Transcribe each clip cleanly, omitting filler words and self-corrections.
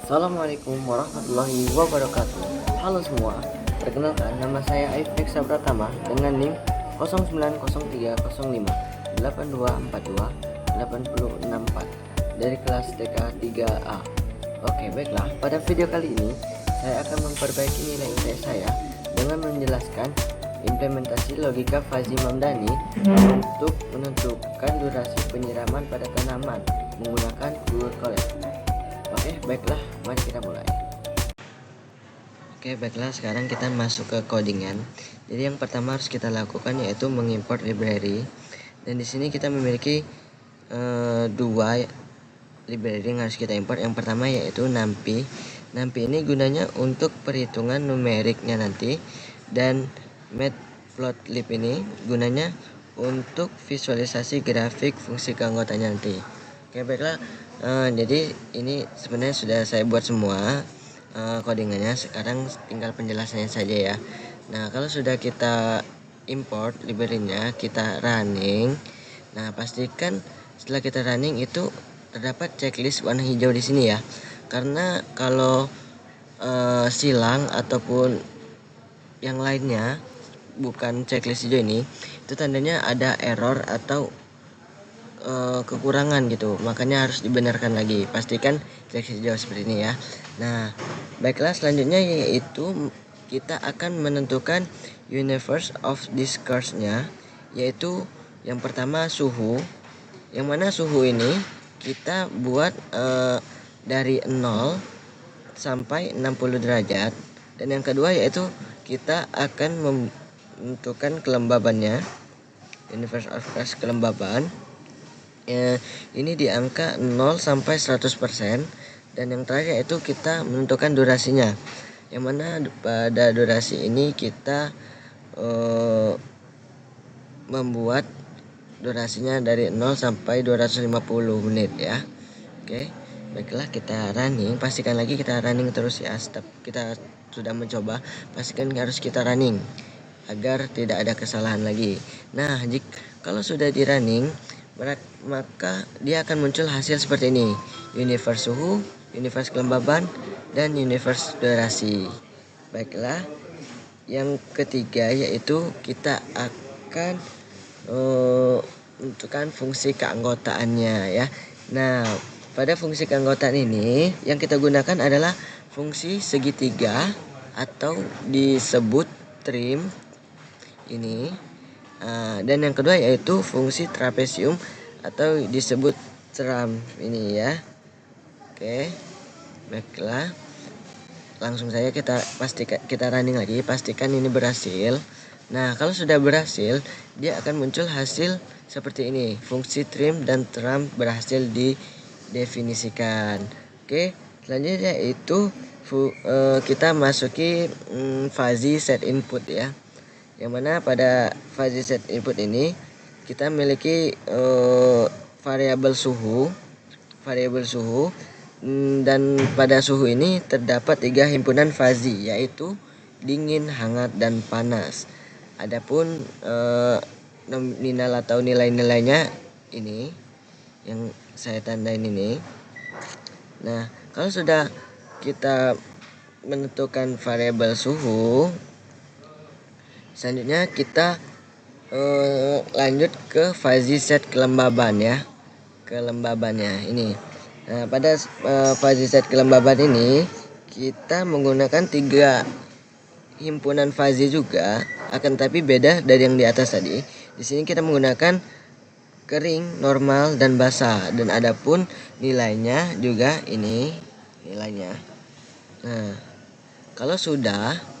Assalamualaikum warahmatullahi wabarakatuh. Halo semua, perkenalkan nama saya Aif Reksa Pratama dengan NIM 09030582428064 dari kelas TK 3A. Oke, baiklah, pada video kali ini saya akan memperbaiki nilai IPS saya dengan menjelaskan implementasi logika Fuzzy Mamdani untuk menentukan durasi penyiraman pada tanaman menggunakan Google Colab. Oke, baiklah, mari kita mulai. Oke, baiklah, sekarang kita masuk ke codingan. Jadi yang pertama harus kita lakukan yaitu mengimport library. Dan di sini kita memiliki dua library yang harus kita import. Yang pertama yaitu NumPy. NumPy ini gunanya untuk perhitungan numeriknya nanti, dan Matplotlib ini gunanya untuk visualisasi grafik fungsi keanggotanya nanti. Oke, baiklah. Jadi ini sebenarnya sudah saya buat semua codingannya. Sekarang tinggal penjelasannya saja ya. Nah, kalau sudah kita import library-nya, kita running. Nah, pastikan setelah kita running itu terdapat checklist warna hijau di sini ya. Karena kalau silang ataupun yang lainnya bukan checklist hijau ini, itu tandanya ada error atau kekurangan gitu, makanya harus dibenarkan lagi. Pastikan checklist hijau seperti ini ya. Nah, baiklah, selanjutnya yaitu kita akan menentukan universe of discourse-nya, yaitu yang pertama suhu, yang mana suhu ini kita buat dari 0 sampai 60 derajat. Dan yang kedua yaitu kita akan menentukan kelembabannya, universe of kelembaban. Ini di angka 0 sampai 100%. Dan yang terakhir yaitu kita menentukan durasinya, yang mana pada durasi ini kita membuat durasinya dari 0 sampai 250 menit ya. Oke, baiklah, kita running. Pastikan lagi kita running terus ya. Setiap kita sudah mencoba, pastikan harus kita running agar tidak ada kesalahan lagi. Nah, kalau sudah di running, maka dia akan muncul hasil seperti ini: universe suhu, universe kelembaban, dan universe durasi. Baiklah, yang ketiga yaitu kita akan menentukan fungsi keanggotaannya ya. Nah, pada fungsi keanggotaan ini yang kita gunakan adalah fungsi segitiga atau disebut trim ini. Dan yang kedua yaitu fungsi trapesium atau disebut tram ini ya. Oke, baiklah, langsung saja kita running lagi, pastikan ini berhasil. Nah, kalau sudah berhasil, dia akan muncul hasil seperti ini: fungsi trim dan tram berhasil didefinisikan. Oke, selanjutnya itu kita masuki fuzzy set input ya, yang mana pada fuzzy set input ini kita memiliki variabel suhu, dan pada suhu ini terdapat 3 himpunan fuzzy, yaitu dingin, hangat, dan panas. Adapun nominal atau nilai-nilainya ini yang saya tandain ini. Nah, kalau sudah kita menentukan variabel suhu, selanjutnya kita lanjut ke fuzzy set kelembaban ya, kelembabannya ini. Nah, pada fuzzy set kelembaban ini kita menggunakan 3 himpunan fuzzy juga, akan tapi beda dari yang di atas tadi. Di sini kita menggunakan kering, normal, dan basah, dan adapun nilainya juga ini nilainya. Nah, kalau sudah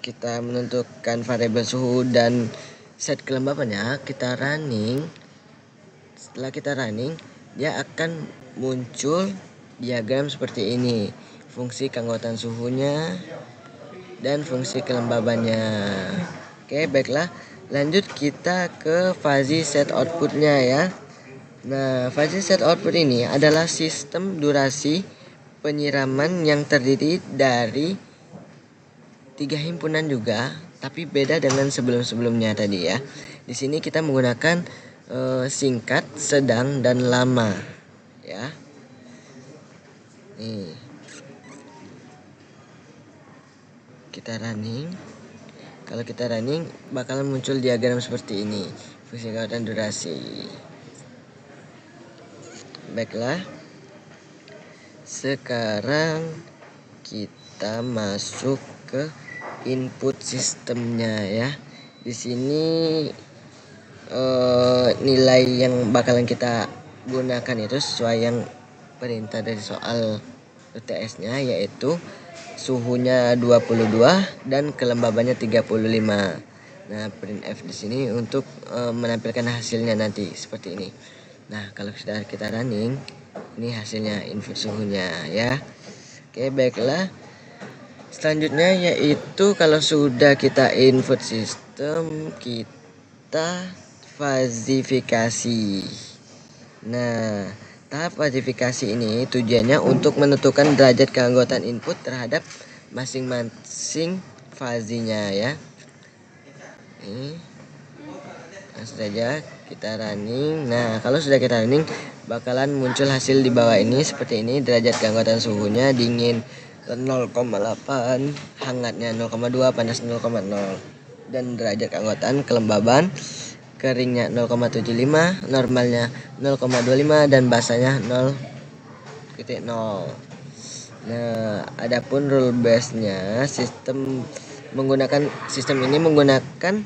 kita menentukan variabel suhu dan set kelembabannya, kita running. Setelah kita running, dia akan muncul diagram seperti ini: fungsi keanggotaan suhunya dan fungsi kelembabannya. Oke, baiklah, lanjut kita ke fuzzy set outputnya ya. Nah, fuzzy set output ini adalah sistem durasi penyiraman yang terdiri dari 3 himpunan juga, tapi beda dengan sebelum-sebelumnya tadi ya. Di sini kita menggunakan singkat, sedang, dan lama ya. Nih, kita running. Kalau kita running bakalan muncul diagram seperti ini, fungsi dan durasi. Baiklah, sekarang kita masuk ke input sistemnya ya. Di sini nilai yang bakalan kita gunakan itu sesuai yang perintah dari soal UTS-nya, yaitu suhunya 22 dan kelembabannya 35. Nah, printf di sini untuk menampilkan hasilnya nanti seperti ini. Nah, kalau sudah kita running, ini hasilnya input suhunya ya. Oke, baiklah. Selanjutnya yaitu kalau sudah kita input sistem, kita fazifikasi. Nah, tahap fazifikasi ini tujuannya untuk menentukan derajat keanggotaan input terhadap masing-masing fazinya ya. Ini langsung saja kita running. Nah, kalau sudah kita running bakalan muncul hasil di bawah ini seperti ini. Derajat keanggotaan suhunya dingin 0,8, hangatnya 0,2, panas 0,0. Dan derajat keanggotaan kelembaban keringnya 0,75, normalnya 0,25 dan basahnya 0,0. Nah, adapun rule base-nya sistem ini menggunakan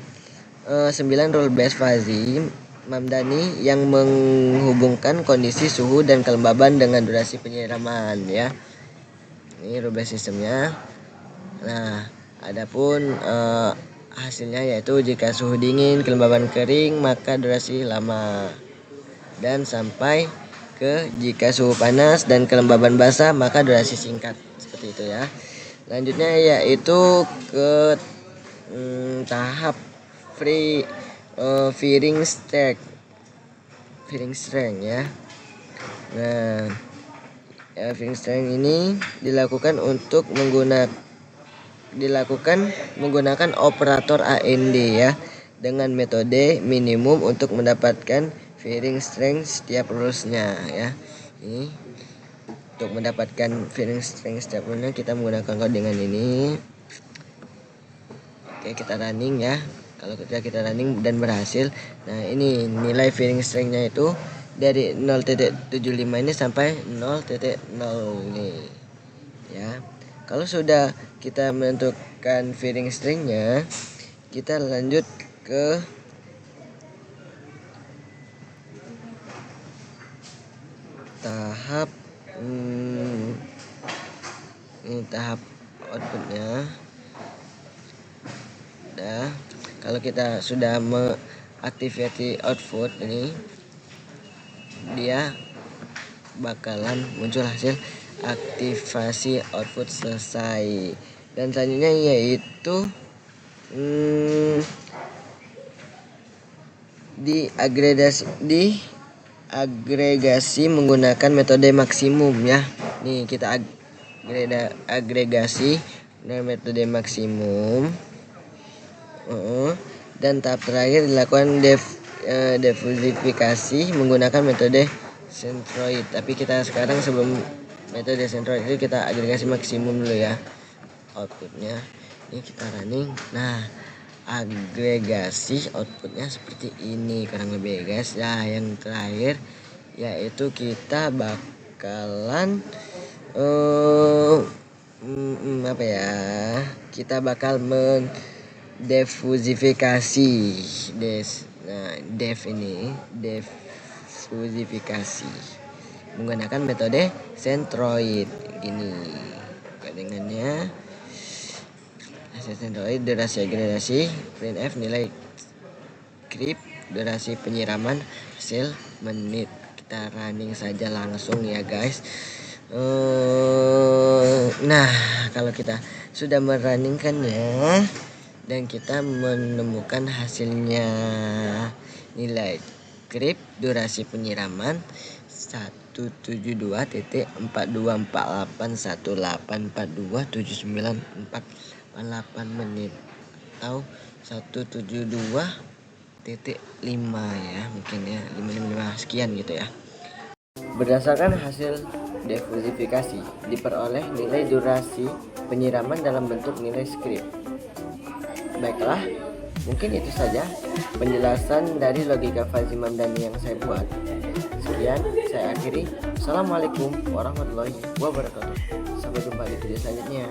9 rule base fazi Mamdani yang menghubungkan kondisi suhu dan kelembaban dengan durasi penyiraman ya. Ini rule base sistemnya. Nah, adapun hasilnya yaitu jika suhu dingin, kelembaban kering, maka durasi lama. Dan sampai ke jika suhu panas dan kelembaban basah, maka durasi singkat. Seperti itu ya. Selanjutnya yaitu ke tahap firing strength ya. Nah, firing strength ini dilakukan menggunakan operator AND ya, dengan metode minimum untuk mendapatkan firing strength setiap rulesnya ya. Ini untuk mendapatkan firing strength setiap rulesnya kita menggunakan codingan ini. Oke, kita running ya. Kalau kita running dan berhasil, nah ini nilai firing strength-nya itu dari 0.75 ini sampai 0.0 ini ya. Kalau sudah kita menentukan firing strength-nya, kita lanjut ke tahap ini tahap outputnya. Nah, kalau kita sudah mengaktifasi output ini, dia bakalan muncul hasil aktivasi output selesai. Dan selanjutnya yaitu diagregasi menggunakan metode maksimum ya. Nih kita agregasi dengan metode maksimum. Dan tahap terakhir dilakukan defusifikasi menggunakan metode centroid. Tapi kita sekarang sebelum metode centroid itu kita agregasi maksimum dulu ya outputnya. Ini kita running. Nah, agregasi outputnya seperti ini kurang lebih guys. Nah, yang terakhir yaitu kita bakalan kita bakal defusifikasi defusifikasi menggunakan metode centroid. Gini dengannya hasil centroid, durasi agregasi, printf nilai krip, durasi penyiraman, hasil menit. Kita running saja langsung ya guys. Nah, kalau kita sudah merunningkannya dan kita menemukan hasilnya, nilai krip, durasi penyiraman 172.424818427948 menit atau 172.5 ya, mungkin ya 555 sekian gitu ya. Berdasarkan hasil defusifikasi, diperoleh nilai durasi penyiraman dalam bentuk nilai skrip. Baiklah, mungkin itu saja penjelasan dari logika Fuzzy Mamdani yang saya buat. Sekian, saya akhiri. Assalamualaikum warahmatullahi wabarakatuh. Sampai jumpa di video selanjutnya.